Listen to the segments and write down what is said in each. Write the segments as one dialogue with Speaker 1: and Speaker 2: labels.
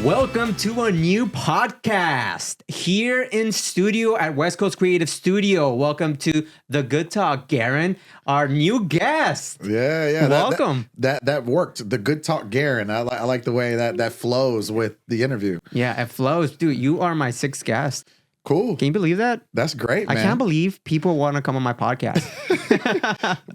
Speaker 1: Welcome to a new podcast here in studio at West Coast Creative Studio. Welcome to the Good Talk, Garin, our new guest.
Speaker 2: Yeah.
Speaker 1: Welcome.
Speaker 2: That worked. The Good Talk, Garin. I like the way that flows with the interview.
Speaker 1: Yeah, it flows. Dude, you are my sixth guest.
Speaker 2: Cool.
Speaker 1: Can you believe that?
Speaker 2: That's great, man.
Speaker 1: I can't believe people want to come on my podcast.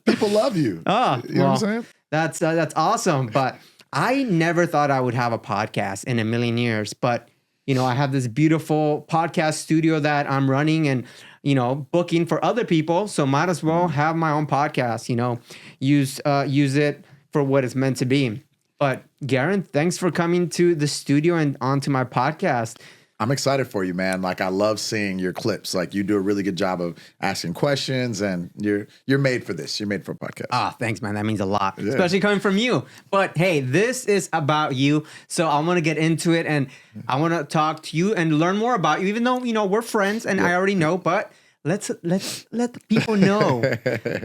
Speaker 2: People love you.
Speaker 1: Oh,
Speaker 2: you know what I'm saying?
Speaker 1: That's awesome. But I never thought I would have a podcast in a million years. But, you know, I have this beautiful podcast studio that I'm running and, you know, booking for other people. So might as well have my own podcast, you know, use it for what it's meant to be. But Garin, thanks for coming to the studio and onto my podcast.
Speaker 2: I'm excited for you, man. Like, I love seeing your clips. Like, you do a really good job of asking questions, and you're made for this. You're made for a podcast.
Speaker 1: Ah, thanks, man. That means a lot,
Speaker 2: Yeah.
Speaker 1: especially coming from you. But hey, this is about you. So I want to get into it, and I want to talk to you and learn more about you, even though, you know, we're friends and I already know, but let's let the people know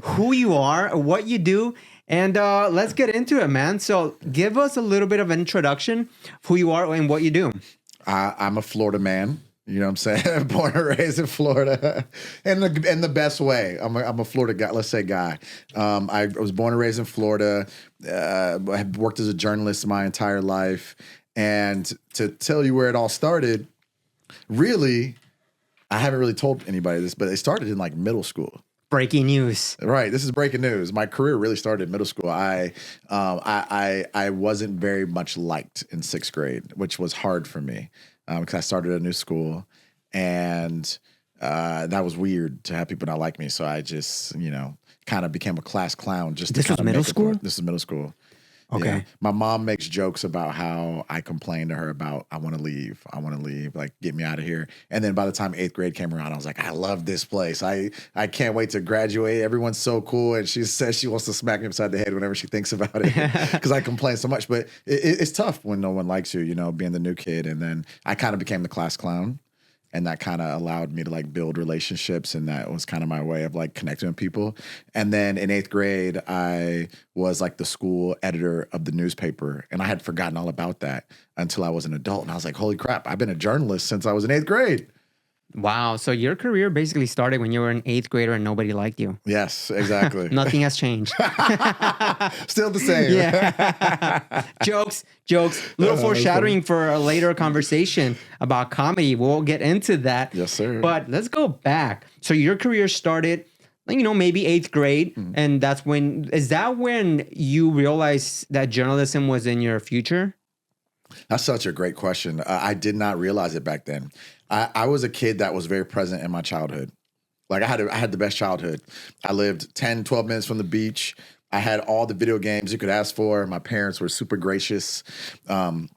Speaker 1: who you are, what you do, and let's get into it, man. So give us a little bit of an introduction of who you are and what you do.
Speaker 2: I'm a Florida man. You know what I'm saying? Born and raised in Florida, in the best way. I'm a Florida guy. Let's say guy. I was born and raised in Florida. I have worked as a journalist my entire life, and to tell you where it all started, really, I haven't really told anybody this, but it started in like middle school.
Speaker 1: Breaking news.
Speaker 2: Right. This is breaking news. My career really started in middle school. I wasn't very much liked in sixth grade, which was hard for me because I started a new school, and that was weird to have people not like me. So I just, you know, kind of became a class clown. Just
Speaker 1: This was middle school?
Speaker 2: This is middle school.
Speaker 1: Okay.
Speaker 2: Yeah. My mom makes jokes about how I complained to her about, I want to leave, like, get me out of here. And then by the time eighth grade came around, I was like, I love this place. I can't wait to graduate. Everyone's so cool. And she says she wants to smack me upside the head whenever she thinks about it because I complain so much. But it's tough when no one likes you, you know, being the new kid. And then I kind of became the class clown. And that kind of allowed me to like build relationships, and that was kind of my way of like connecting with people. And then in eighth grade, I was like the school editor of the newspaper, and I had forgotten all about that until I was an adult. And I was like, holy crap, I've been a journalist since I was in eighth grade.
Speaker 1: Wow. So your career basically started when you were an eighth grader and nobody liked you.
Speaker 2: Yes, exactly.
Speaker 1: Nothing has changed.
Speaker 2: Still the same.
Speaker 1: Yeah. Jokes. Little foreshadowing for a later conversation about comedy. We'll get into that.
Speaker 2: Yes, sir.
Speaker 1: But let's go back. So your career started, you know, maybe eighth grade. And that's is that when you realized that journalism was in your future?
Speaker 2: That's such a great question. I did not realize it back then. I was a kid that was very present in my childhood. Like I had the best childhood. I lived 10, 12 minutes from the beach. I had all the video games you could ask for. My parents were super gracious. They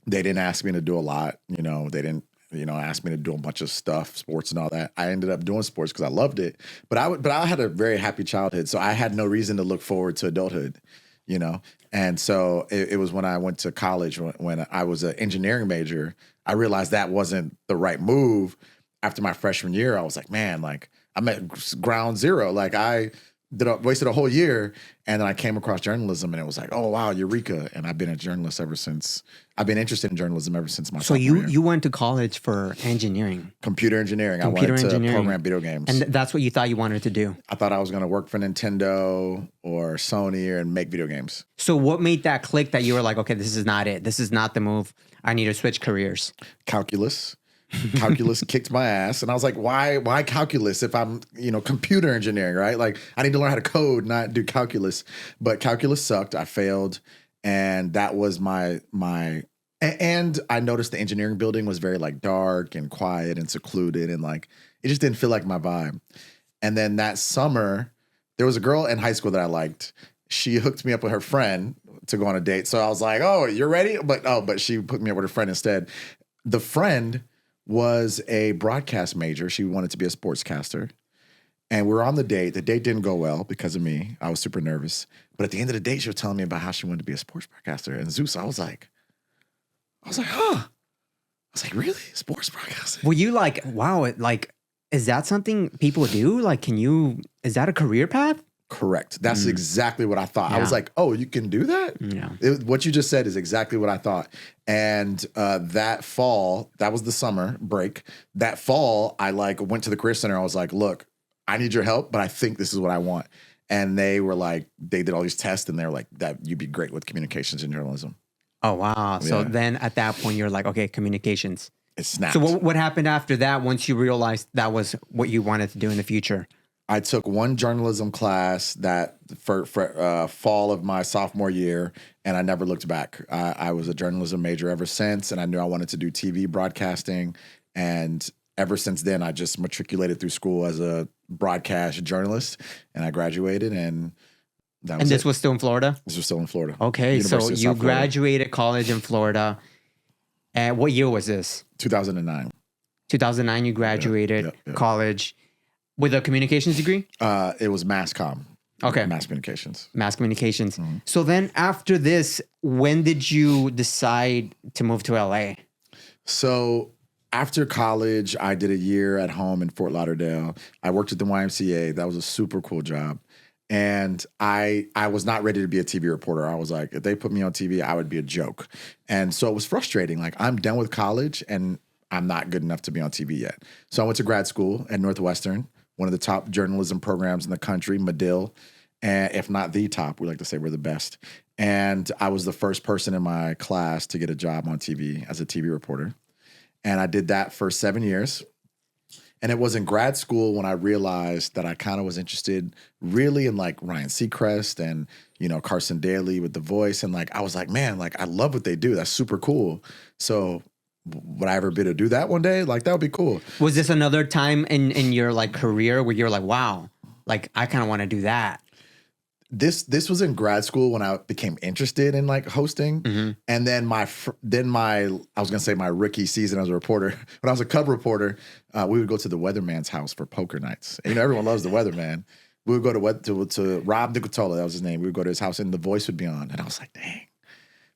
Speaker 2: didn't ask me to do a lot. You know, they didn't, you know, ask me to do a bunch of stuff, sports and all that. I ended up doing sports because I loved it. But I had a very happy childhood. So I had no reason to look forward to adulthood, you know? And so it was when I went to college, when I was an engineering major, I realized that wasn't the right move. After my freshman year, I was like, man, like I'm at ground zero. Like I wasted a whole year, and then I came across journalism, and it was like, oh wow, eureka! And I've been a journalist ever since. I've been interested in journalism ever since my.
Speaker 1: So you went to college for engineering,
Speaker 2: computer engineering. I wanted to program video games,
Speaker 1: and that's what you thought you wanted to do.
Speaker 2: I thought I was going to work for Nintendo or Sony and make video games.
Speaker 1: So what made that click that you were like, okay, this is not it. This is not the move. I need to switch careers.
Speaker 2: Calculus. Calculus kicked my ass, and I was like, why calculus if I'm, you know, computer engineering, right? Like I need to learn how to code, not do calculus. But calculus sucked. I failed, and that was my and I noticed the engineering building was very like dark and quiet and secluded, and like it just didn't feel like my vibe. And then that summer, there was a girl in high school that I liked. She hooked me up with her friend to go on a date. So I was like, oh, you're ready? But she put me up with her friend instead. The friend was a broadcast major. She wanted to be a sportscaster. And we were on the date. The date didn't go well because of me. I was super nervous. But at the end of the date, she was telling me about how she wanted to be a sports broadcaster. And Zeus, I was like, huh. I was like, really? Sports broadcaster?
Speaker 1: Were you like, wow, like, is that something people do? Like, is that a career path?
Speaker 2: Correct. That's exactly what I thought.
Speaker 1: Yeah.
Speaker 2: I was like, oh, you can do that?
Speaker 1: Yeah.
Speaker 2: What you just said is exactly what I thought. And that fall, that was the summer break. That fall, I like went to the career center. I was like, look, I need your help, but I think this is what I want. And they were like, they did all these tests and they were like, that you'd be great with communications and journalism.
Speaker 1: Oh, wow. So
Speaker 2: Yeah.
Speaker 1: then at that point, you're like, okay, communications.
Speaker 2: It snapped.
Speaker 1: So what happened after that once you realized that was what you wanted to do in the future?
Speaker 2: I took one journalism class that for fall of my sophomore year, and I never looked back. I was a journalism major ever since, and I knew I wanted to do TV broadcasting. And ever since then, I just matriculated through school as a broadcast journalist, and I graduated, and that was
Speaker 1: And this
Speaker 2: it.
Speaker 1: was still in Florida?
Speaker 2: This was still in Florida.
Speaker 1: Okay,
Speaker 2: University
Speaker 1: so
Speaker 2: of
Speaker 1: you
Speaker 2: South Florida.
Speaker 1: graduated college in Florida. And what year was this?
Speaker 2: 2009.
Speaker 1: 2009, you graduated
Speaker 2: yeah.
Speaker 1: college with a communications degree?
Speaker 2: It was mass comm.
Speaker 1: Okay.
Speaker 2: Mass communications.
Speaker 1: Mass communications. So then after this, when did you decide to move to LA?
Speaker 2: So after college, I did a year at home in Fort Lauderdale. I worked at the YMCA. That was a super cool job. And I was not ready to be a TV reporter. I was like, if they put me on TV, I would be a joke. And so it was frustrating. Like, I'm done with college and I'm not good enough to be on TV yet. So I went to grad school at Northwestern, one of the top journalism programs in the country, Medill. And if not the top, we like to say we're the best. And I was the first person in my class to get a job on TV as a TV reporter. And I did that for 7 years. And it was in grad school when I realized that I kind of was interested really in like Ryan Seacrest and, you know, Carson Daly with The Voice. And like, I was like, man, like I love what they do. That's super cool. So would I ever be able to do that one day? Like, that would be cool.
Speaker 1: Was this another time in your like career where you're like, wow, like I kind of want to do that?
Speaker 2: This was in grad school when I became interested in like hosting. And then my I was gonna say my rookie season as a reporter, when I was a Cub reporter, we would go to the weatherman's house for poker nights. And, you know, everyone loves the weatherman. We would go to Rob Nicotola, that was his name. We would go to his house and The Voice would be on. And I was like, dang,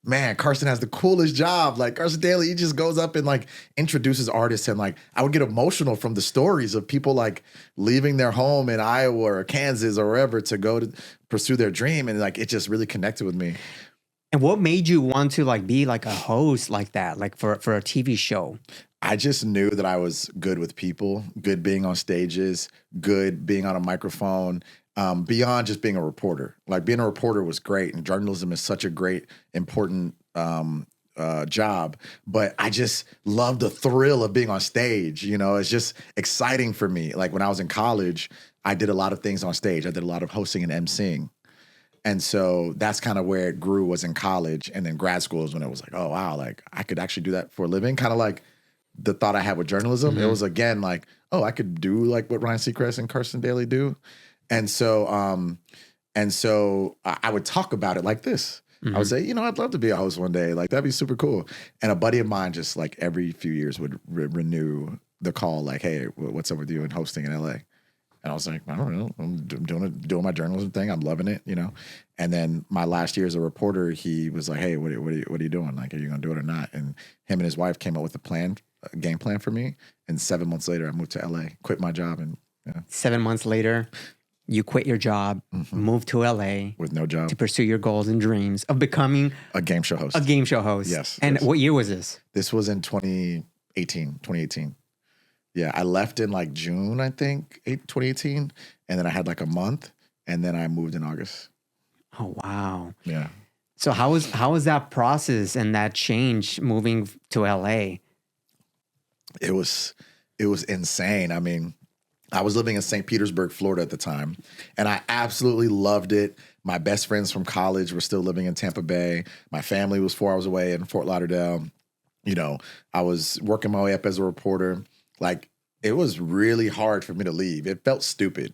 Speaker 2: man, Carson has the coolest job. Like Carson Daly, he just goes up and like introduces artists. And like, I would get emotional from the stories of people like leaving their home in Iowa or Kansas or wherever to go to pursue their dream. And like, it just really connected with me.
Speaker 1: And what made you want to like be like a host like that, like for a TV show?
Speaker 2: I just knew that I was good with people, good being on stages, good being on a microphone. Beyond just being a reporter. Like being a reporter was great, and journalism is such a great, important job. But I just love the thrill of being on stage. You know, it's just exciting for me. Like when I was in college, I did a lot of things on stage. I did a lot of hosting and emceeing. And so that's kind of where it grew, was in college. And then grad school is when it was like, oh, wow, like I could actually do that for a living. Kind of like the thought I had with journalism. It was again like, oh, I could do like what Ryan Seacrest and Carson Daly do. And so I would talk about it like this. I would say, you know, I'd love to be a host one day. Like, that'd be super cool. And a buddy of mine just like every few years would renew the call, like, hey, what's up with you and hosting in LA? And I was like, I don't know. I'm doing my journalism thing. I'm loving it, you know? And then my last year as a reporter, he was like, hey, what are you doing? Like, are you going to do it or not? And him and his wife came up with a game plan for me. And 7 months later, I moved to LA, quit my job. And
Speaker 1: 7 months later, you quit your job, moved to LA
Speaker 2: with no job
Speaker 1: to pursue your goals and dreams of becoming
Speaker 2: a game show host.
Speaker 1: Yes. And what year was this?
Speaker 2: This was in 2018. Yeah, I left in like June, I think, 2018. And then I had like a month. And then I moved in August.
Speaker 1: Oh, wow.
Speaker 2: Yeah.
Speaker 1: So how was that process and that change moving to LA?
Speaker 2: It was insane. I mean, I was living in St. Petersburg, Florida at the time, and I absolutely loved it. My best friends from college were still living in Tampa Bay. My family was 4 hours away in Fort Lauderdale. You know, I was working my way up as a reporter. Like, it was really hard for me to leave. It felt stupid.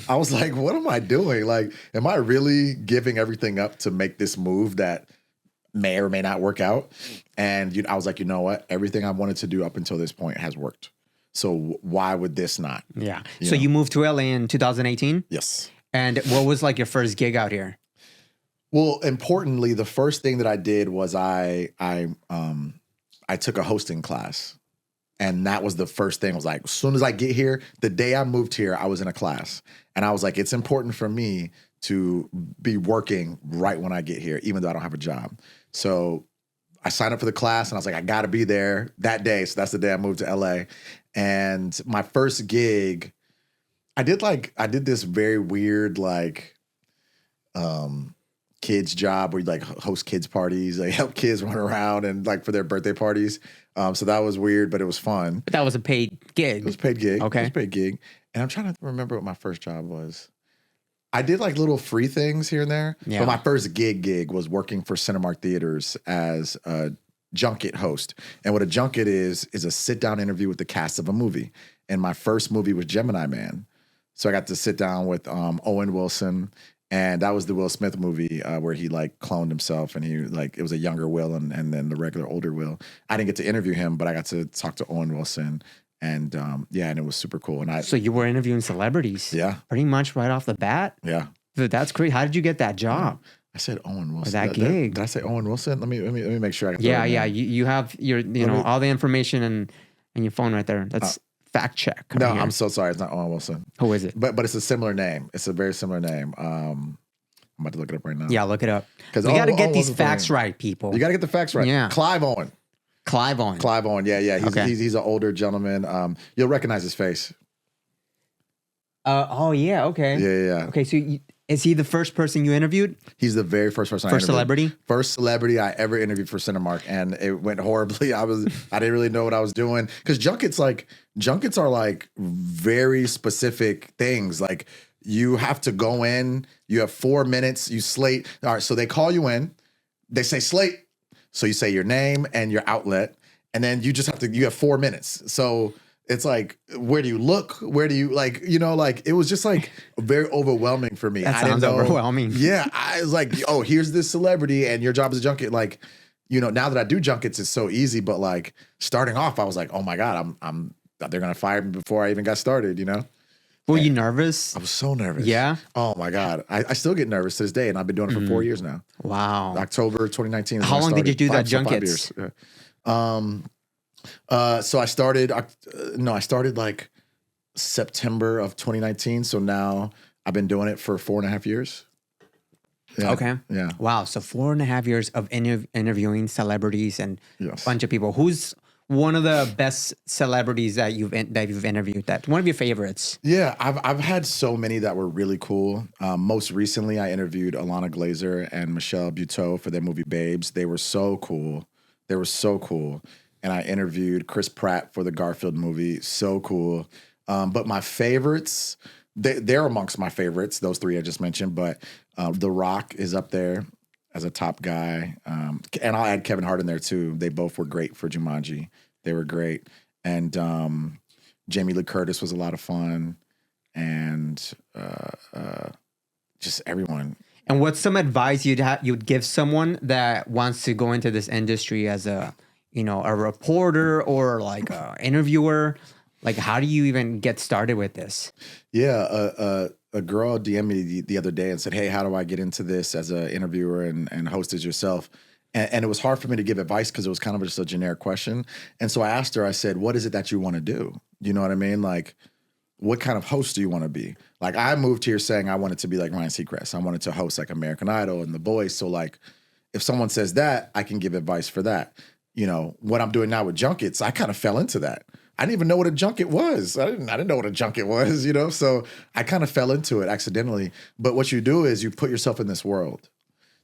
Speaker 2: I was like, what am I doing? Like, am I really giving everything up to make this move that may or may not work out? And I was like, you know what? Everything I wanted to do up until this point has worked. So why would this not?
Speaker 1: Yeah. So you moved to LA in 2018?
Speaker 2: Yes.
Speaker 1: And what was like your first gig out here?
Speaker 2: Well, importantly, the first thing that I did was I took a hosting class. And that was the first thing. Was like, as soon as I get here, the day I moved here, I was in a class. And I was like, it's important for me to be working right when I get here, even though I don't have a job. So I signed up for the class and I was like, I got to be there that day. So that's the day I moved to LA. And my first gig, I did this very weird, like, kids job where you like host kids parties, like help kids run around and like for their birthday parties. So that was weird, but it was fun.
Speaker 1: But that was a paid gig.
Speaker 2: It was a paid gig.
Speaker 1: Okay.
Speaker 2: It was a paid gig. And I'm trying to remember what my first job was. I did like little free things here and there.
Speaker 1: Yeah.
Speaker 2: But my first gig was working for Cinemark Theaters as a junket host. And what a junket is a sit-down interview with the cast of a movie. And my first movie was Gemini Man. So I got to sit down with Owen Wilson. And that was the Will Smith movie where he like cloned himself and he like, it was a younger Will and then the regular older Will. I didn't get to interview him, but I got to talk to Owen Wilson. And and it was super cool. And
Speaker 1: So you were interviewing celebrities, pretty much right off the bat.
Speaker 2: Yeah,
Speaker 1: that's great. How did you get that job?
Speaker 2: I said Owen Wilson.
Speaker 1: Or that gig?
Speaker 2: Did I say Owen Wilson? Let me make sure I got.
Speaker 1: Yeah. You have your all the information and your phone right there. Let's fact check.
Speaker 2: No, I'm so sorry. It's not Owen Wilson.
Speaker 1: Who is it?
Speaker 2: But it's a similar name. It's a very similar name. I'm about to look it up right now.
Speaker 1: Yeah, look it up. Because we got to get these facts right, people.
Speaker 2: You got to get the facts right.
Speaker 1: Yeah.
Speaker 2: Clive Owen. Yeah. He's an older gentleman. You'll recognize his face.
Speaker 1: Oh yeah. Okay.
Speaker 2: Yeah.
Speaker 1: Okay. So is he the first person you interviewed?
Speaker 2: He's the very first person I interviewed.
Speaker 1: Celebrity? First
Speaker 2: celebrity I ever interviewed for Cinemark, and it went horribly. I didn't really know what I was doing because junkets are like very specific things. Like you have to go in. You have 4 minutes. You slate. All right. So they call you in. They say slate. So you say your name and your outlet, and then you just you have 4 minutes. So it's like, where do you look? Where do you it was just like very overwhelming for me.
Speaker 1: That sounds overwhelming.
Speaker 2: Yeah. I was like, oh, here's this celebrity and your job as a junket. Like, now that I do junkets, it's so easy. But like starting off, I was like, oh my God, they're going to fire me before I even got started,
Speaker 1: Were you nervous?
Speaker 2: I was so nervous.
Speaker 1: Yeah.
Speaker 2: Oh my God. I still get nervous to this day, and I've been doing it for 4 years now.
Speaker 1: Wow.
Speaker 2: October 2019.
Speaker 1: How long did you do that junkets?
Speaker 2: 5 years. So I started like September of 2019. So now I've been doing it for 4.5 years. Yeah.
Speaker 1: Okay.
Speaker 2: Yeah.
Speaker 1: Wow. So 4.5 years of interviewing celebrities and a bunch of people. Who's one of the best celebrities that you've interviewed? That one of your favorites?
Speaker 2: Yeah, I've had so many that were really cool. Most recently, I interviewed Alana Glazer and Michelle Buteau for their movie Babes. They were so cool. And I interviewed Chris Pratt for the Garfield movie. So cool. But my favorites, they're amongst my favorites. Those three I just mentioned. But The Rock is up there as a top guy. And I'll add Kevin Hart in there too. They both were great for Jumanji. They were great. And Jamie Lee Curtis was a lot of fun. And just everyone.
Speaker 1: And what's some advice you'd give someone that wants to go into this industry as a reporter or like a interviewer? Like, how do you even get started with this?
Speaker 2: Yeah, a girl DM'd me the other day and said, hey, how do I get into this as an interviewer and host as yourself? And it was hard for me to give advice because it was kind of just a generic question. And so I asked her, I said, what is it that you want to do? You know what I mean? Like, what kind of host do you want to be? Like, I moved here saying I wanted to be like Ryan Seacrest. I wanted to host like American Idol and The Voice. So like, if someone says that, I can give advice for that. What I'm doing now with junkets, I kind of fell into that. I didn't even know what a junket was. I didn't know what a junket was, So I kind of fell into it accidentally. But what you do is you put yourself in this world.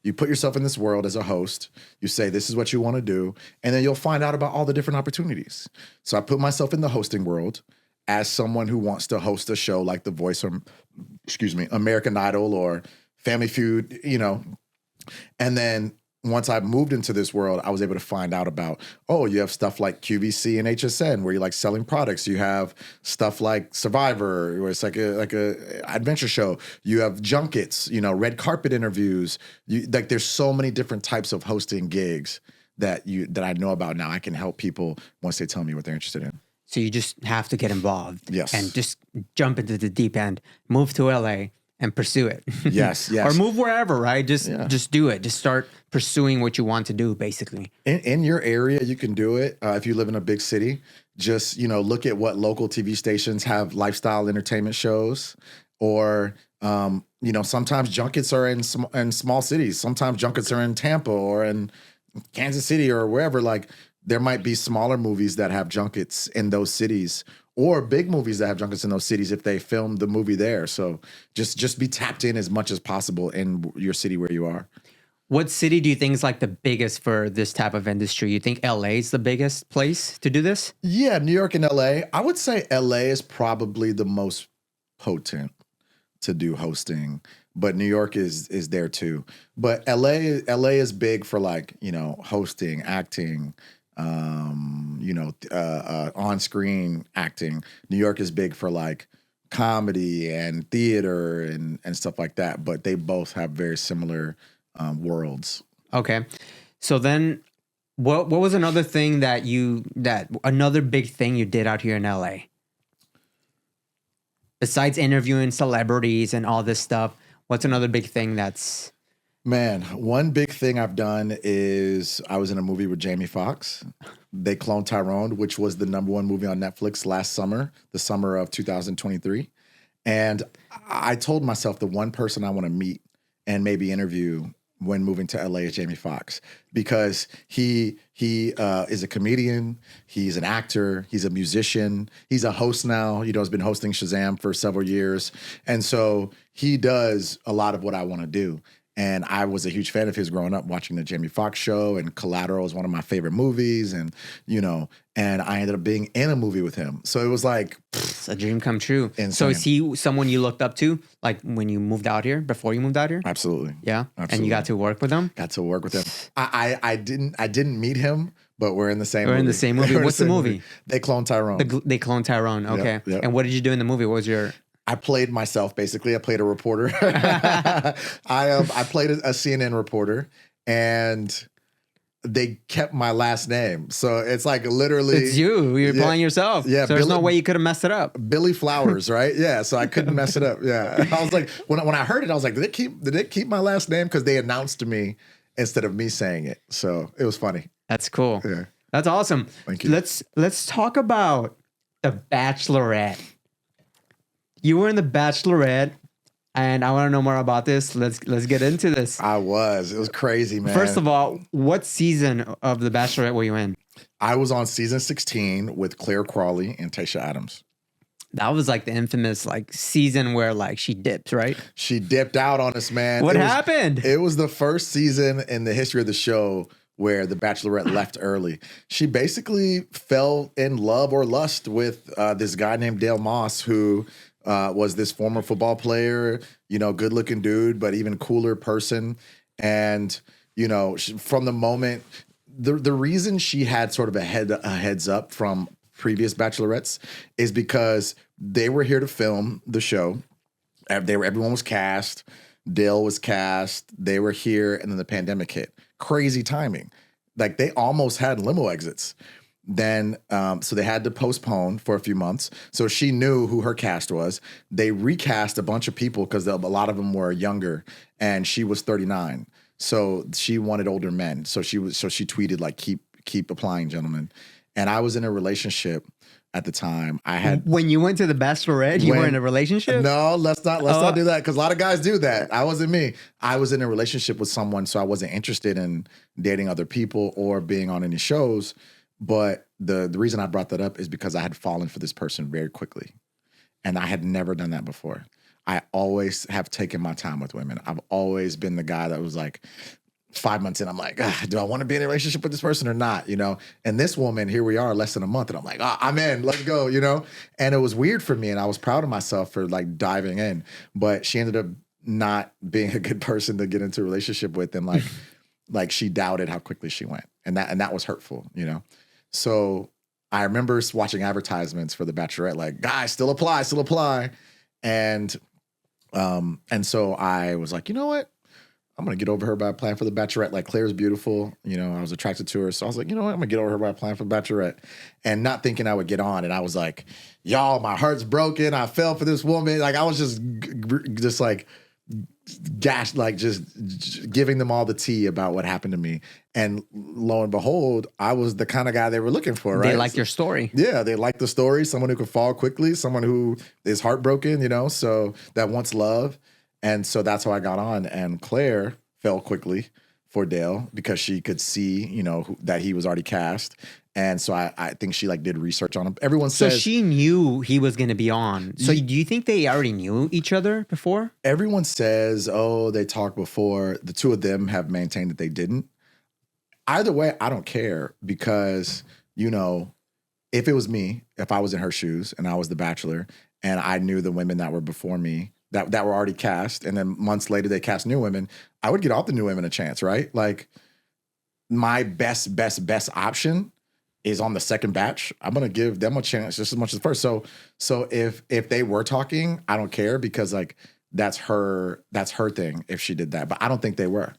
Speaker 2: You put yourself in this world as a host. You say, this is what you want to do. And then you'll find out about all the different opportunities. So I put myself in the hosting world as someone who wants to host a show like The Voice or, American Idol or Family Feud, And then once I moved into this world, I was able to find out about, you have stuff like QVC and HSN where you're like selling products. You have stuff like Survivor, where it's like a adventure show. You have junkets, red carpet interviews. There's so many different types of hosting gigs that I know about now. I can help people once they tell me what they're interested in.
Speaker 1: So you just have to get involved.
Speaker 2: Yes.
Speaker 1: And just jump into the deep end, move to LA, and pursue it.
Speaker 2: Yes, yes.
Speaker 1: Or move wherever, right? Just do it. Just start pursuing what you want to do, basically.
Speaker 2: In your area, you can do it. If you live in a big city, just, look at what local TV stations have lifestyle entertainment shows, or, sometimes junkets are in small cities. Sometimes junkets are in Tampa or in Kansas City or wherever. Like, there might be smaller movies that have junkets in those cities, or big movies that have junkets in those cities if they filmed the movie there. So just be tapped in as much as possible in your city where you are.
Speaker 1: What city do you think is like the biggest for this type of industry? You think LA is the biggest place to do this?
Speaker 2: Yeah, New York and LA. I would say LA is probably the most potent to do hosting, but New York is there too. But LA is big for like, hosting, acting, on-screen acting. New York is big for like comedy and theater and stuff like that. But they both have very similar worlds.
Speaker 1: Okay. So then what was another thing another big thing you did out here in LA? Besides interviewing celebrities and all this stuff, what's another big thing that's...
Speaker 2: Man, one big thing I've done is I was in a movie with Jamie Foxx. They Cloned Tyrone, which was the #1 movie on Netflix last summer, the summer of 2023. And I told myself the one person I want to meet and maybe interview when moving to LA is Jamie Foxx, because he is a comedian, he's an actor, he's a musician, he's a host now. Has been hosting Shazam for several years. And so he does a lot of what I want to do. And I was a huge fan of his growing up, watching the Jamie Foxx show, and Collateral is one of my favorite movies. And, and I ended up being in a movie with him. So it was like...
Speaker 1: It's a dream come true.
Speaker 2: Insane.
Speaker 1: So is he someone you looked up to, like when you moved out here, before you moved out here?
Speaker 2: Absolutely.
Speaker 1: Yeah?
Speaker 2: Absolutely.
Speaker 1: And you got to work with him?
Speaker 2: Got to work with him. I didn't meet him, but we're in the same movie.
Speaker 1: We're in the same movie. What's the movie?
Speaker 2: They Cloned Tyrone.
Speaker 1: They Cloned Tyrone. Okay.
Speaker 2: Yep.
Speaker 1: And what did you do in the movie? What was your...
Speaker 2: I played myself, basically. I played a reporter. I played a CNN reporter, and they kept my last name. So it's like literally...
Speaker 1: It's you. You're playing yourself.
Speaker 2: Yeah.
Speaker 1: So there's no way you could have messed it up.
Speaker 2: Billy Flowers, right? Yeah. So I couldn't mess it up. Yeah. I was like, when I heard it, I was like, did they keep my last name? Because they announced to me instead of me saying it. So it was funny.
Speaker 1: That's cool.
Speaker 2: Yeah.
Speaker 1: That's awesome.
Speaker 2: Thank you.
Speaker 1: Let's talk about The Bachelorette. You were in The Bachelorette, and I want to know more about this. Let's get into this.
Speaker 2: It was crazy, man.
Speaker 1: First of all, what season of The Bachelorette were you in?
Speaker 2: I was on season 16 with Claire Crawley and Tayshia Adams.
Speaker 1: That was like the infamous season where she dipped, right?
Speaker 2: She dipped out on us, man.
Speaker 1: What happened?
Speaker 2: It was the first season in the history of the show where the Bachelorette left early. She basically fell in love or lust with this guy named Dale Moss, who was this former football player, good looking dude, but even cooler person. And, from the moment, the reason she had sort of a heads up from previous Bachelorettes is because they were here to film the show. Everyone was cast. Dale was cast. They were here, and then the pandemic hit. Crazy timing. Like, they almost had limo exits. Then, so they had to postpone for a few months. So she knew who her cast was. They recast a bunch of people because a lot of them were younger, and she was 39. So she wanted older men. So she tweeted like, keep applying, gentlemen. And I was in a relationship at the time.
Speaker 1: When you went to The Bachelorette, you were in a relationship?
Speaker 2: No, let's not do that, because a lot of guys do that. I wasn't me. I was in a relationship with someone, so I wasn't interested in dating other people or being on any shows. But the reason I brought that up is because I had fallen for this person very quickly. And I had never done that before. I always have taken my time with women. I've always been the guy that was like, 5 months in, I'm like, do I want to be in a relationship with this person or not? And this woman, here we are, less than a month, and I'm like, I'm in, let's go, And it was weird for me, and I was proud of myself for like diving in. But she ended up not being a good person to get into a relationship with, and like she doubted how quickly she went, and that was hurtful, So I remember watching advertisements for The Bachelorette, like, guys, still apply. And so I was like, you know what? I'm gonna get over her by applying for the Bachelorette. Like Claire's beautiful, you know. I was attracted to her, so I was like, you know what, I'm gonna get over her by applying for the Bachelorette, and not thinking I would get on. And I was like, y'all, my heart's broken. I fell for this woman. Like I was just like gashed, like just giving them all the tea about what happened to me. And lo and behold, I was the kind of guy they were looking for. Right?
Speaker 1: They liked your story.
Speaker 2: Yeah, they liked the story. Someone who could fall quickly, someone who is heartbroken, you know, so that wants love. And so that's how I got on. And Claire fell quickly for Dale because she could see, you know, that he was already cast. And so I think she like did research on him. Everyone
Speaker 1: So
Speaker 2: says
Speaker 1: she knew he was going to be on. So do you think they already knew each other before?
Speaker 2: everyone says, oh, they talked before. The two of them have maintained that they didn't. Either way, I don't care because, you know, if it was me, if I was in her shoes and I was the Bachelor and I knew the women that were before me that were already cast, and then months later they cast new women, I would get all the new women a chance, right? Like my best option is on the second batch. I'm gonna give them a chance just as much as the first. So if they were talking, I don't care because like that's her thing if she did that. But I don't think they were.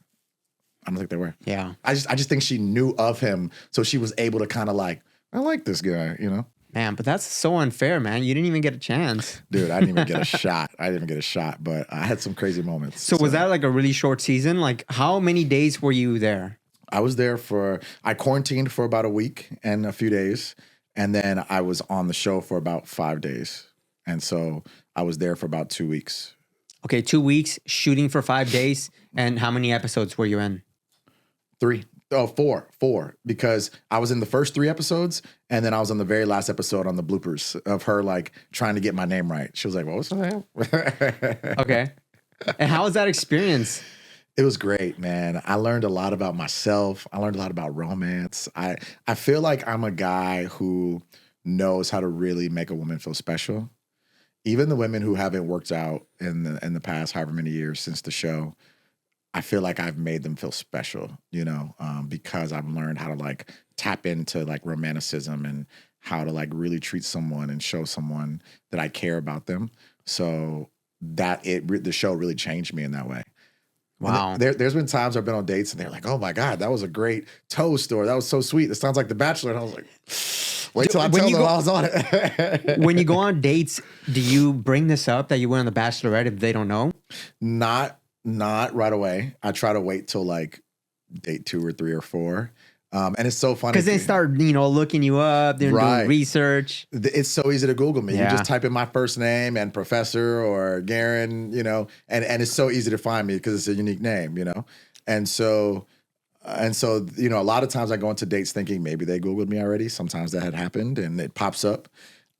Speaker 2: I don't think they were.
Speaker 1: Yeah.
Speaker 2: I just think she knew of him, so she was able to kind of like, I like this guy, you know.
Speaker 1: Man, but that's so unfair, man. You didn't even get a chance.
Speaker 2: Dude, I didn't even get a shot. I didn't even get a shot, but I had some crazy moments.
Speaker 1: So was that like a really short season? Like how many days were you there?
Speaker 2: I was there I quarantined for about a week and a few days. And then I was on the show for about 5 days. And so I was there for about 2 weeks.
Speaker 1: Okay, 2 weeks, shooting for 5 days. And how many episodes were you in?
Speaker 2: 4, because I was in the first 3 episodes, and then I was on the very last episode on the bloopers of her like trying to get my name right. She was like, "What was her name?"
Speaker 1: Okay. And how was that experience?
Speaker 2: It was great, man. I learned a lot about myself. I learned a lot about romance. I feel like I'm a guy who knows how to really make a woman feel special. Even the women who haven't worked out in the past however many years since the show, I feel like I've made them feel special, you know, because I've learned how to like tap into like romanticism and how to like really treat someone and show someone that I care about them. So the show really changed me in that way.
Speaker 1: Wow.
Speaker 2: There's been times I've been on dates and they're like, "Oh my God, that was a great toast," or "That was so sweet. This sounds like The Bachelor." And I was like, "Wait till I tell them I was on it."
Speaker 1: When you go on dates, do you bring this up that you went on The Bachelorette if they don't know?
Speaker 2: Not right away. I try to wait till like date 2 or 3 or 4. And it's so funny.
Speaker 1: Because they start, looking you up, they're doing research.
Speaker 2: It's so easy to Google me.
Speaker 1: Yeah.
Speaker 2: You just type in my first name and Professor or Garin, you know, and it's so easy to find me because it's a unique name, you know. And so, you know, a lot of times I go into dates thinking maybe they Googled me already. Sometimes that had happened and it pops up.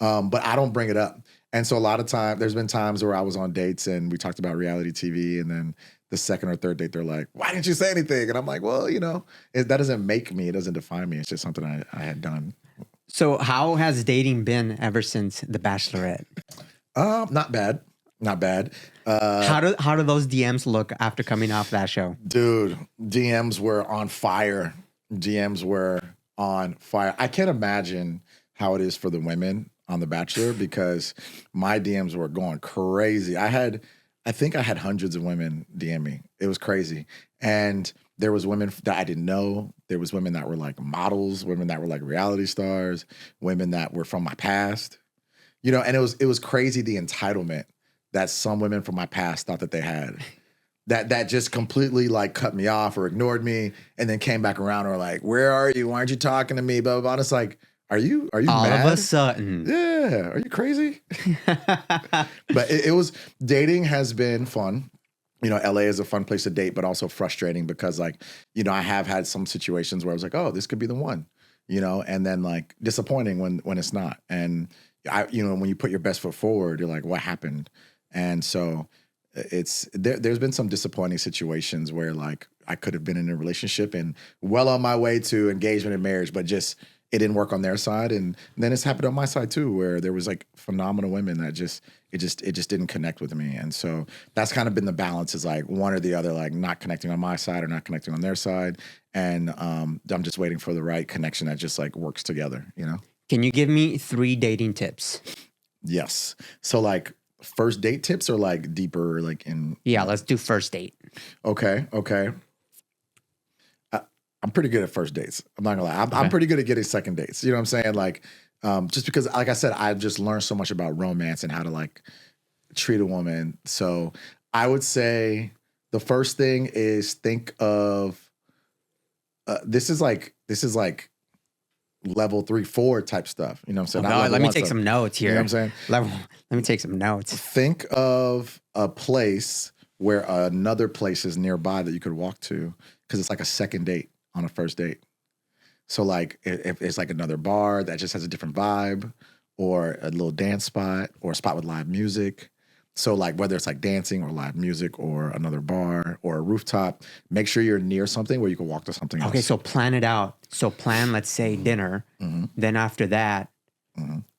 Speaker 2: But I don't bring it up. And so a lot of time, there's been times where I was on dates and we talked about reality TV, and then the second or third date, they're like, "Why didn't you say anything?" And I'm like, well, you know, that doesn't make me, it doesn't define me. It's just something I had done.
Speaker 1: So how has dating been ever since The Bachelorette?
Speaker 2: Not bad. Not bad.
Speaker 1: How do those DMs look after coming off that show?
Speaker 2: Dude, DMs were on fire. DMs were on fire. I can't imagine how it is for the women on The Bachelor because my DMs were going crazy. I think I had hundreds of women DM me. It was crazy. And there was women that I didn't know. There was women that were like models, women that were like reality stars, women that were from my past. You know, and it was crazy the entitlement that some women from my past thought that they had. That just completely like cut me off or ignored me and then came back around and were like, "Where are you? Why aren't you talking to me?" Blah, blah, blah. And it's like, Are you
Speaker 1: all
Speaker 2: mad?
Speaker 1: Of a sudden?
Speaker 2: Yeah. Are you crazy? But it was, dating has been fun. You know, LA is a fun place to date, but also frustrating because like, you know, I have had some situations where I was like, oh, this could be the one, you know, and then like disappointing when it's not. And you know, when you put your best foot forward, you're like, what happened? And so there's been some disappointing situations where like I could have been in a relationship and well on my way to engagement and marriage, but just it didn't work on their side. And then it's happened on my side too, where there was like phenomenal women that it just didn't connect with me. And so that's kind of been the balance, is like one or the other, like not connecting on my side or not connecting on their side. And I'm just waiting for the right connection that just like works together, you know?
Speaker 1: Can you give me 3 dating tips?
Speaker 2: Yes. So like first date tips or like deeper, like in?
Speaker 1: Yeah, let's do first date.
Speaker 2: Okay. I'm pretty good at first dates. I'm not gonna lie. I'm pretty good at getting second dates. You know what I'm saying? Like, just because, like I said, I've just learned so much about romance and how to like treat a woman. So I would say the first thing is think of this is like level 3, 4 type stuff. You know what I'm saying?
Speaker 1: Oh, let me take some notes here.
Speaker 2: You know what I'm saying?
Speaker 1: Let me take some notes.
Speaker 2: Think of a place where another place is nearby that you could walk to, because it's like a second date on a first date. So like if it's like another bar that just has a different vibe, or a little dance spot, or a spot with live music. So like whether it's like dancing or live music or another bar or a rooftop, make sure you're near something where you can walk to something else.
Speaker 1: Okay, so plan it out. So plan, let's say, dinner. Then after that,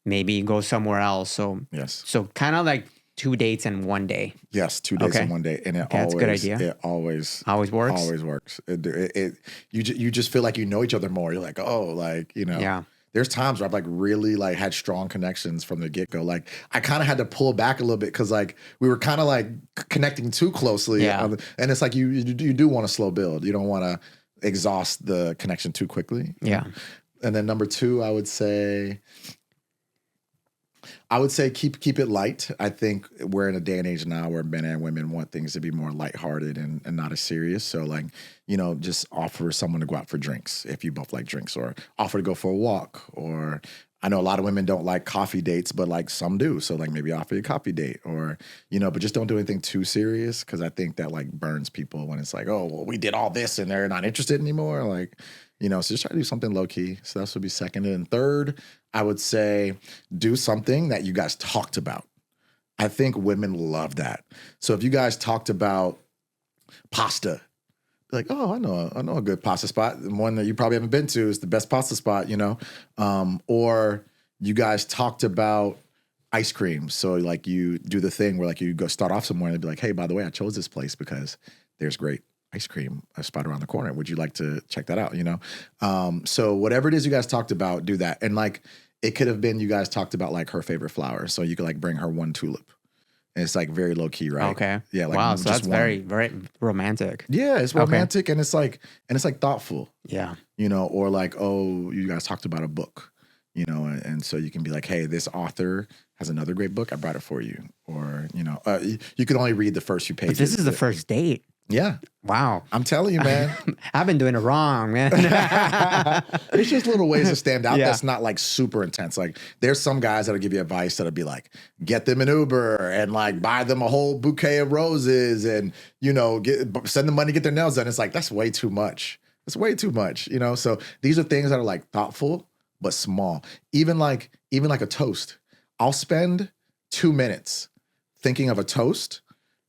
Speaker 1: maybe go somewhere else. So
Speaker 2: yes.
Speaker 1: So kind of like 2 dates in 1 day.
Speaker 2: Yes, 2 days in 1 day, and
Speaker 1: that's a good idea.
Speaker 2: It always
Speaker 1: works.
Speaker 2: Always works. You just feel like you know each other more. You're like, oh, like, you know.
Speaker 1: Yeah.
Speaker 2: There's times where I've like really like had strong connections from the get go. Like I kind of had to pull back a little bit because like we were kind of like connecting too closely.
Speaker 1: Yeah.
Speaker 2: And it's like you do want to slow build. You don't want to exhaust the connection too quickly.
Speaker 1: Yeah.
Speaker 2: And then number 2, I would say keep it light. I think we're in a day and age now where men and women want things to be more lighthearted and not as serious. So like, you know, just offer someone to go out for drinks if you both like drinks, or offer to go for a walk. Or I know a lot of women don't like coffee dates, but like some do. So like maybe offer you a coffee date, or, you know, but just don't do anything too serious, because I think that like burns people when it's like, oh, well, we did all this and they're not interested anymore. Like, you know, so just try to do something low key. So that would be second. And third, I would say do something that you guys talked about. I think women love that. So if you guys talked about pasta, be like, oh, I know a good pasta spot. The one that you probably haven't been to is the best pasta spot, you know? Or you guys talked about ice cream. So like you do the thing where like you go start off somewhere and be like, hey, by the way, I chose this place because there's great ice cream, a spot around the corner. Would you like to check that out? You know? So whatever it is you guys talked about, do that. And like, it could have been you guys talked about like her favorite flower. So you could like bring her 1 tulip. And it's like very low key, right?
Speaker 1: Okay.
Speaker 2: Yeah. Like
Speaker 1: wow. So that's very, very romantic.
Speaker 2: Yeah, it's romantic, and it's like thoughtful.
Speaker 1: Yeah.
Speaker 2: You know, or like, oh, you guys talked about a book, you know, and so you can be like, hey, this author has another great book. I brought it for you. Or, you know, you can only read the first few pages.
Speaker 1: But this is the first date.
Speaker 2: Yeah.
Speaker 1: Wow.
Speaker 2: I'm telling you, man.
Speaker 1: I've been doing it wrong, man.
Speaker 2: There's just little ways to stand out.
Speaker 1: Yeah.
Speaker 2: That's not like super intense. Like there's some guys that'll give you advice that'll be like, get them an Uber and like buy them a whole bouquet of roses and, you know, send them money to get their nails done. It's like, that's way too much. It's way too much, you know? So these are things that are like thoughtful, but small. Even like a toast. I'll spend 2 minutes thinking of a toast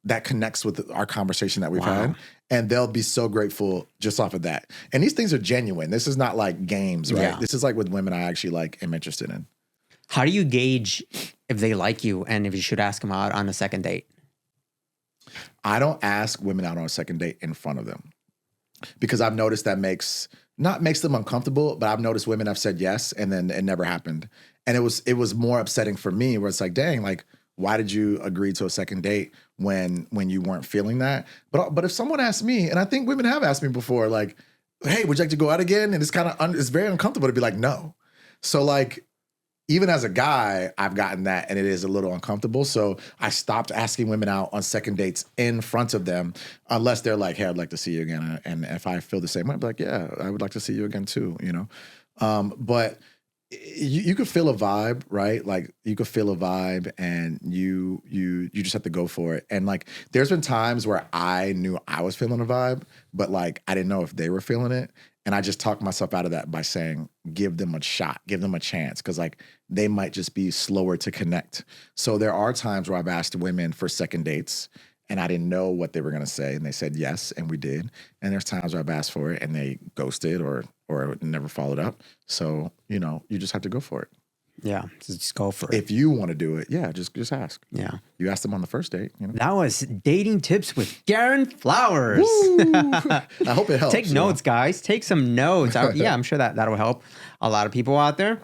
Speaker 2: that connects with our conversation that we've had. And they'll be so grateful just off of that. And these things are genuine. This is not like games, right?
Speaker 1: Yeah.
Speaker 2: This is like with women I actually like am interested in.
Speaker 1: How do you gauge if they like you and if you should ask them out on a second date?
Speaker 2: I don't ask women out on a second date in front of them, because I've noticed that makes them uncomfortable, but I've noticed women have said yes and then it never happened. And it was more upsetting for me, where it's like, dang, like, why did you agree to a second date when you weren't feeling that? But if someone asked me, and I think women have asked me before, like, hey, would you like to go out again? And it's kind of it's very uncomfortable to be like, no. So like, even as a guy, I've gotten that, and it is a little uncomfortable. So I stopped asking women out on second dates in front of them, unless they're like, hey, I'd like to see you again. And if I feel the same way, I'd be like, yeah, I would like to see you again too, you know? But you could feel a vibe, right? Like you could feel a vibe, and you just have to go for it. And like, there's been times where I knew I was feeling a vibe, but like, I didn't know if they were feeling it. And I just talked myself out of that by saying, give them a shot, give them a chance. Cause like they might just be slower to connect. So there are times where I've asked women for second dates and I didn't know what they were going to say. And they said yes, and we did. And there's times where I've asked for it and they ghosted or never followed up. So, you know, you just have to go for it.
Speaker 1: Yeah, just go for it.
Speaker 2: If you want to do it, yeah, just ask.
Speaker 1: Yeah.
Speaker 2: You asked them on the first date, you know.
Speaker 1: That was Dating Tips with Garin Flowers.
Speaker 2: I hope it helps.
Speaker 1: Take notes, guys. Take some notes. I'm sure that'll help a lot of people out there.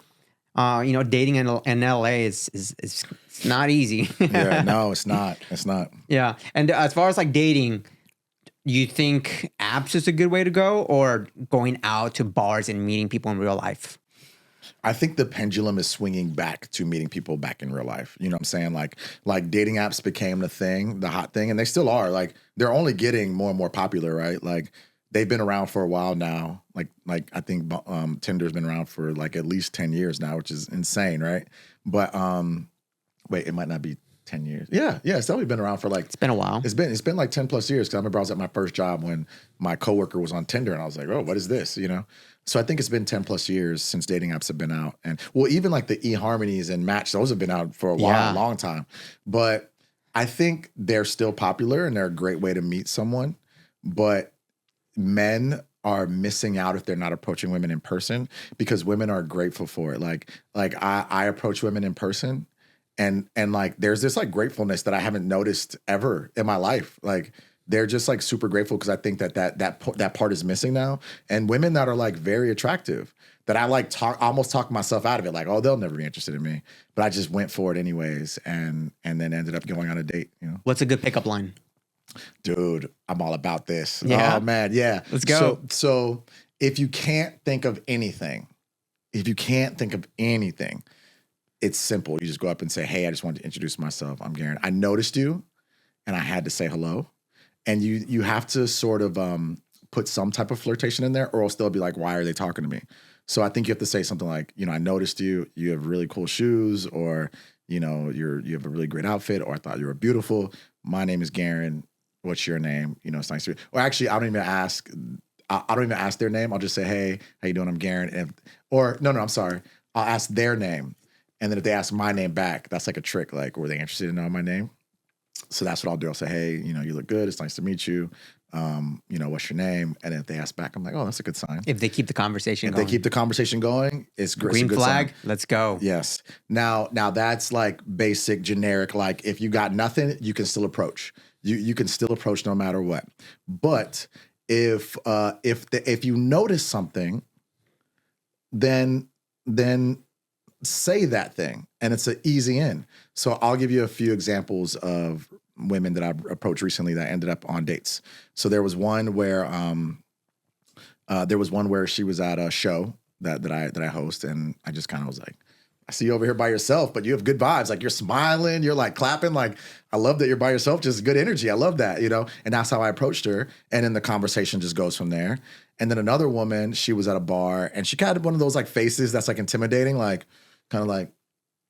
Speaker 1: dating in LA is it's not easy.
Speaker 2: Yeah, no, it's not. It's not.
Speaker 1: Yeah. And as far as like dating, you think apps is a good way to go, or going out to bars and meeting people in real life?
Speaker 2: I think the pendulum is swinging back to meeting people back in real life. You know what I'm saying? Like dating apps became the thing, the hot thing, and they still are. Like they're only getting more and more popular, right? Like they've been around for a while now. Like I think Tinder's been around for like at least 10 years now, which is insane, right? But wait, it might not be 10 years. Yeah, it's definitely been around for like
Speaker 1: It's been a while.
Speaker 2: It's been like 10 plus years, because I remember I was at my first job when my coworker was on Tinder and I was like, oh, what is this? You know? So I think it's been 10 plus years since dating apps have been out. And well, even like the eHarmonies and Match, those have been out for a while,
Speaker 1: Yeah.
Speaker 2: a long time. But I think they're still popular and they're a great way to meet someone. But men are missing out if they're not approaching women in person, because women are grateful for it. Like I approach women in person, and like there's this like gratefulness that I haven't noticed ever in my life. Like they're just like super grateful, because I think that part is missing now. And women that are like very attractive, that I like almost talk myself out of it, like, oh, they'll never be interested in me, but I just went for it anyways, and then ended up going on a date. You know,
Speaker 1: What's a good pickup line?
Speaker 2: dude, I'm all about this.
Speaker 1: Yeah.
Speaker 2: Oh man, yeah.
Speaker 1: Let's go.
Speaker 2: So if you can't think of anything, it's simple. You just go up and say, hey, I just wanted to introduce myself. I'm Garin. I noticed you and I had to say hello. And you have to sort of put some type of flirtation in there, or else they'll be like, why are they talking to me? So I think you have to say something like, I noticed you have really cool shoes, or, you have a really great outfit, or I thought you were beautiful. My name is Garin. What's your name? It's nice to meet you. Or actually, I don't even ask their name. I'll just say, hey, how you doing? I'm Garin. No, I'm sorry. I'll ask their name. And then if they ask my name back, that's like a trick. Like, were they interested in knowing my name? So that's what I'll do. I'll say, hey, you look good. It's nice to meet you. What's your name? And then if they ask back, I'm like, oh, that's a good sign.
Speaker 1: If they keep the conversation
Speaker 2: If
Speaker 1: going.
Speaker 2: they keep the conversation going, it's great.
Speaker 1: Green
Speaker 2: it's a good
Speaker 1: flag,
Speaker 2: sign.
Speaker 1: let's go.
Speaker 2: Yes. Now that's like basic, generic. Like if you got nothing, you can still approach. You can still approach no matter what. But if you notice something, then say that thing, and it's an easy in. So I'll give you a few examples of women that I've approached recently that ended up on dates. So there was one where she was at a show that I host, and I just kind of was like, I see you over here by yourself, but you have good vibes. Like you're smiling, you're like clapping. Like I love that you're by yourself. Just good energy. I love that, And that's how I approached her. And then the conversation just goes from there. And then another woman, she was at a bar, and she kind of one of those like faces that's like intimidating, like kind of like,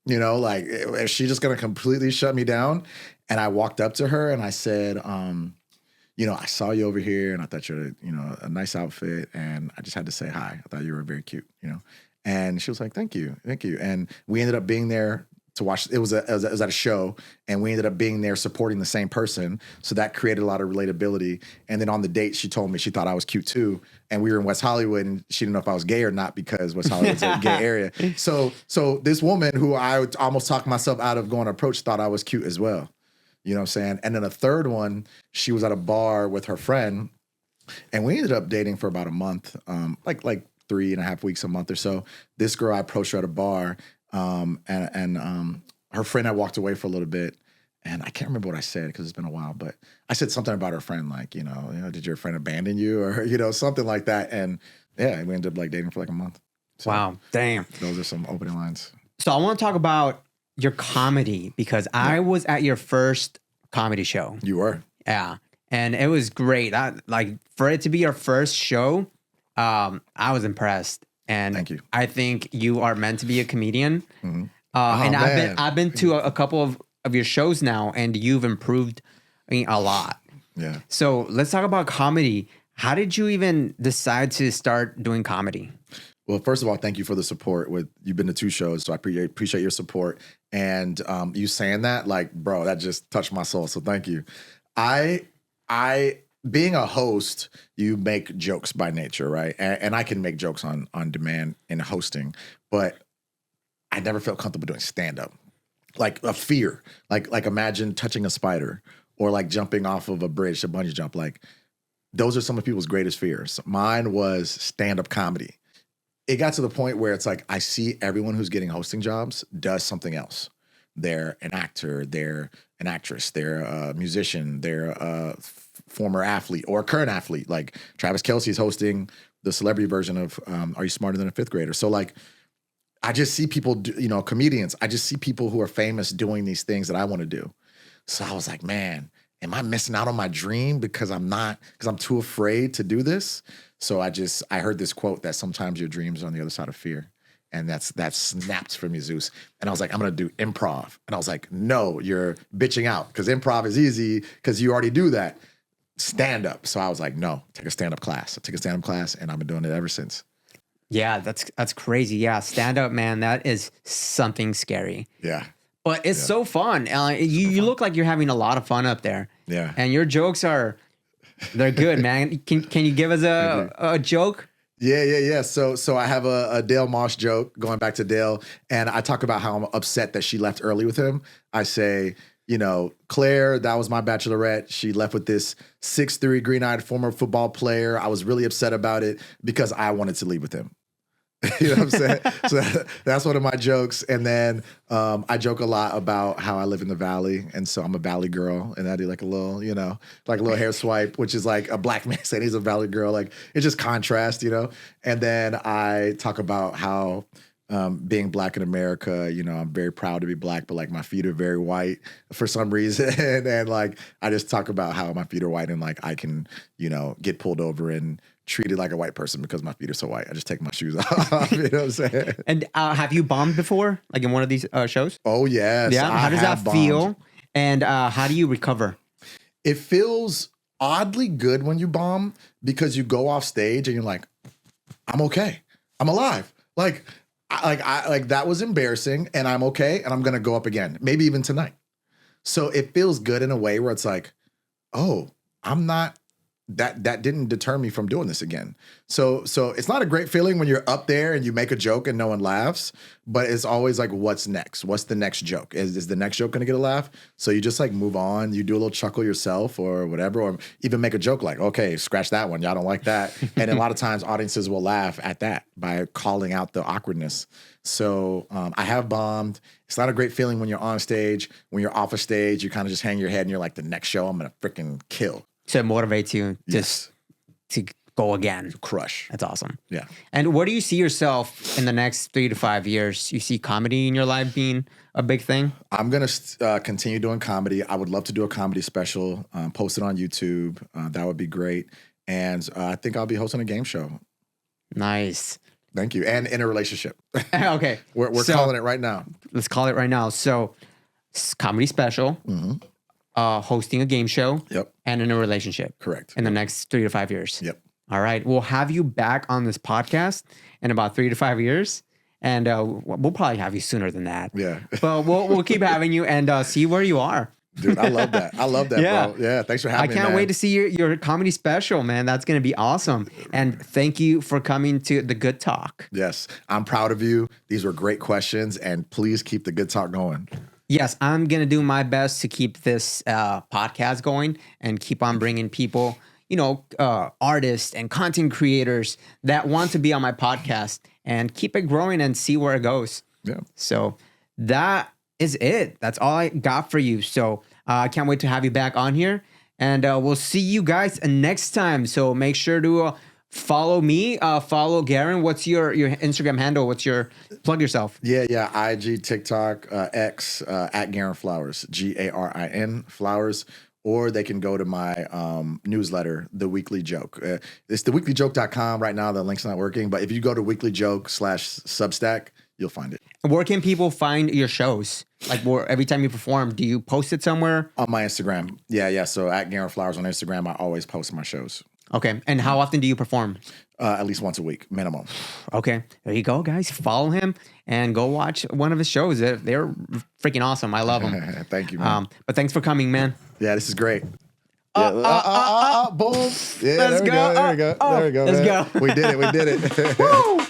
Speaker 2: like is she just gonna completely shut me down? And I walked up to her and I said, I saw you over here and I thought you had a nice outfit, and I just had to say hi. I thought you were very cute, And she was like, thank you. And we ended up being there to watch. It was at a show, and we ended up being there supporting the same person. So that created a lot of relatability. And then on the date, she told me she thought I was cute too. And we were in West Hollywood, and she didn't know if I was gay or not, because West Hollywood's a gay area. So this woman who I almost talked myself out of going to approach thought I was cute as well. You know what I'm saying? And then a third one, she was at a bar with her friend, and we ended up dating for about a month, like 3.5 weeks, a month or so. This girl, I approached her at a bar, and her friend had walked away for a little bit, and I can't remember what I said because it's been a while, but I said something about her friend, like, did your friend abandon you, or, something like that. And yeah, we ended up like dating for like a month. So
Speaker 1: wow. Damn.
Speaker 2: Those are some opening lines.
Speaker 1: So I want to talk about your comedy, because I was at your first comedy show.
Speaker 2: You were.
Speaker 1: Yeah. And it was great. For it to be your first show, I was impressed. And
Speaker 2: thank you.
Speaker 1: I think you are meant to be a comedian.
Speaker 2: Mm-hmm.
Speaker 1: And I've been to a couple of your shows now, and you've improved a lot.
Speaker 2: Yeah. So
Speaker 1: let's talk about comedy. How did you even decide to start doing comedy?
Speaker 2: Well, first of all, thank you for the support. You've been to 2 shows, so I appreciate your support. And you saying that, like, bro, that just touched my soul. So thank you. I being a host, you make jokes by nature, right? And I can make jokes on demand in hosting, but I never felt comfortable doing stand-up. Like a fear, like imagine touching a spider, or like jumping off of a bridge to bungee jump. Like those are some of people's greatest fears. Mine was stand-up comedy. it got to the point where it's like I see everyone who's getting hosting jobs does something else. They're an actor, they're an actress, they're a musician, they're a former athlete or a current athlete. Like Travis Kelce's hosting the celebrity version of Are You Smarter Than a Fifth Grader? So like I just see people, comedians. I just see people who are famous doing these things that I want to do. So I was like, man, am I missing out on my dream because I'm too afraid to do this? So I heard this quote that sometimes your dreams are on the other side of fear. And that snapped from me, Zeus. And I was like, I'm going to do improv. And I was like, no, you're bitching out because improv is easy because you already do that. Stand up. So I was like, no, take a stand-up class. I took a stand-up class and I've been doing it ever since.
Speaker 1: Yeah, that's crazy. Yeah, stand up, man. That is something scary.
Speaker 2: Yeah.
Speaker 1: But it's so fun. You look like you're having a lot of fun up there.
Speaker 2: Yeah.
Speaker 1: And your jokes they're good, man. Can you give us a joke?
Speaker 2: Yeah. So I have a Dale Mosh joke, going back to Dale, and I talk about how I'm upset that she left early with him. I say, Claire, that was my bachelorette. She left with this 6'3" green-eyed former football player. I was really upset about it because I wanted to leave with him. You know what I'm saying? So that's one of my jokes. And then I joke a lot about how I live in the Valley. And so I'm a Valley girl. And I do like a little, like a little hair swipe, which is like a black man saying he's a Valley girl. Like it's just contrast, And then I talk about how being black in America, I'm very proud to be black, but like my feet are very white for some reason. And like I just talk about how my feet are white and like I can, get pulled over and treated like a white person because my feet are so white. I just take my shoes off. You know what I'm saying?
Speaker 1: And have you bombed before, like in one of these shows?
Speaker 2: Oh, yes.
Speaker 1: Yeah. How does that feel? And how do you recover?
Speaker 2: It feels oddly good when you bomb because you go off stage and you're like, I'm okay. I'm alive. Like that was embarrassing and I'm okay and I'm going to go up again. Maybe even tonight. So it feels good in a way where it's like, oh, I'm not. That didn't deter me from doing this again. So it's not a great feeling when you're up there and you make a joke and no one laughs, but it's always like, what's next? What's the next joke? Is the next joke going to get a laugh? So you just like move on. You do a little chuckle yourself or whatever, or even make a joke like, okay, scratch that one. Y'all don't like that. And a lot of times audiences will laugh at that by calling out the awkwardness. So I have bombed. It's not a great feeling when you're on stage. When you're off a stage, you kind of just hang your head and you're like, the next show I'm going to freaking kill.
Speaker 1: So it motivates you just to go again.
Speaker 2: Crush.
Speaker 1: That's awesome.
Speaker 2: Yeah.
Speaker 1: And where do you see yourself in the next 3 to 5 years? You see comedy in your life being a big thing?
Speaker 2: I'm going to continue doing comedy. I would love to do a comedy special, post it on YouTube. That would be great. And I think I'll be hosting a game show.
Speaker 1: Nice.
Speaker 2: Thank you. And in a relationship.
Speaker 1: Okay.
Speaker 2: We're calling it right now.
Speaker 1: Let's call it right now. So comedy special. Mm-hmm. Hosting a game show, and in a relationship.
Speaker 2: Correct.
Speaker 1: In the next 3 to 5 years.
Speaker 2: Yep.
Speaker 1: All right. We'll have you back on this podcast in about 3 to 5 years, and we'll probably have you sooner than that.
Speaker 2: Yeah.
Speaker 1: But we'll keep having you and see where you are.
Speaker 2: Dude, I love that.
Speaker 1: Yeah.
Speaker 2: Bro. Yeah. Thanks for having me.
Speaker 1: I can't wait to see your comedy special, man. That's going to be awesome. And thank you for coming to the Good Talk.
Speaker 2: Yes. I'm proud of you. These were great questions, and please keep the Good Talk going.
Speaker 1: Yes, I'm going to do my best to keep this podcast going and keep on bringing people, artists and content creators that want to be on my podcast and keep it growing and see where it goes.
Speaker 2: Yeah.
Speaker 1: So that is it. That's all I got for you. So I can't wait to have you back on here. And we'll see you guys next time. So make sure to follow me, follow Garin. What's your Instagram handle? Plug yourself.
Speaker 2: Yeah. IG, TikTok, X, at Garin Flowers, Garin Flowers. Or they can go to my newsletter, The Weekly Joke. It's theweeklyjoke.com. Right now, the link's not working. But if you go to weeklyjoke/Substack, you'll find it.
Speaker 1: Where can people find your shows? Like every time you perform, do you post it somewhere?
Speaker 2: On my Instagram. Yeah. So at Garin Flowers on Instagram, I always post my shows.
Speaker 1: Okay. And how often do you perform?
Speaker 2: At least once a week, minimum.
Speaker 1: Okay. There you go, guys. Follow him and go watch one of his shows. They're freaking awesome. I love them.
Speaker 2: Thank you, man.
Speaker 1: But thanks for coming, man.
Speaker 2: Yeah, this is great. Boom. Yeah,
Speaker 1: Let's go.
Speaker 2: There we go. There we go.
Speaker 1: Let's
Speaker 2: go. We did it.
Speaker 1: Woo!